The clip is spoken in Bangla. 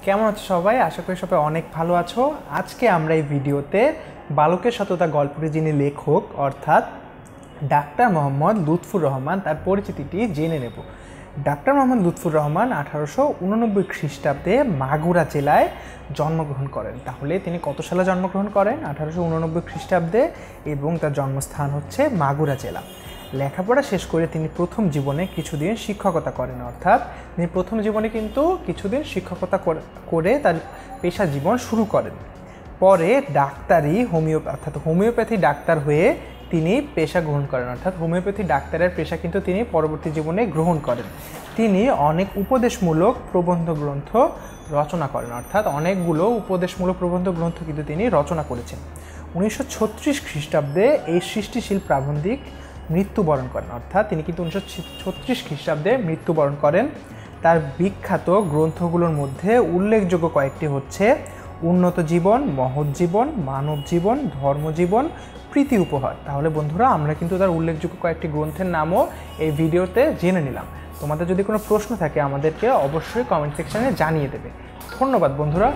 কেমন আছো সবাই? আশা করি সবাই অনেক ভালো আছো। আজকে আমরা এই ভিডিওতে বালকের সততা গল্পটি যিনি লেখক অর্থাৎ ডাক্তার মোহাম্মদ লুৎফুর রহমান তার পরিচিতিটি জেনে নেব। ডাক্তার মোহাম্মদ লুৎফুর রহমান 1889 খ্রিস্টাব্দে মাগুরা জেলায় জন্মগ্রহণ করেন। তাহলে তিনি কত সালে জন্মগ্রহণ করেন? 1889 খ্রিস্টাব্দে, এবং তার জন্মস্থান হচ্ছে মাগুরা জেলা। লেখাপড়া শেষ করে তিনি প্রথম জীবনে কিছুদিন শিক্ষকতা করেন, অর্থাৎ তিনি প্রথম জীবনে কিন্তু কিছুদিন শিক্ষকতা করে তার পেশা জীবন শুরু করেন। পরে ডাক্তারি হোমিওপ্যাথি ডাক্তার হয়ে তিনি পেশা গ্রহণ করেন, অর্থাৎ হোমিওপ্যাথি ডাক্তারের পেশা কিন্তু তিনি পরবর্তী জীবনে গ্রহণ করেন। তিনি অনেক উপদেশমূলক প্রবন্ধ গ্রন্থ রচনা করেন, অর্থাৎ অনেকগুলো উপদেশমূলক প্রবন্ধ গ্রন্থ কিন্তু তিনি রচনা করেছেন। 1936 খ্রিস্টাব্দে এই সৃষ্টিশীল প্রাবন্ধিক মৃত্যুবরণ করেন, অর্থাৎ তিনি কিন্তু 1936 খ্রিস্টাব্দে মৃত্যুবরণ করেন। তার বিখ্যাত গ্রন্থগুলোর মধ্যে উল্লেখযোগ্য কয়েকটি হচ্ছে উন্নত জীবন, মহৎ জীবন, মানব জীবন, ধর্মজীবন, প্রীতি উপহার। তাহলে বন্ধুরা, আমরা কিন্তু তার উল্লেখযোগ্য কয়েকটি গ্রন্থের নামও এই ভিডিওতে জেনে নিলাম। তোমাদের যদি কোনো প্রশ্ন থাকে আমাদেরকে অবশ্যই কমেন্ট সেকশনে জানিয়ে দেবে। ধন্যবাদ বন্ধুরা।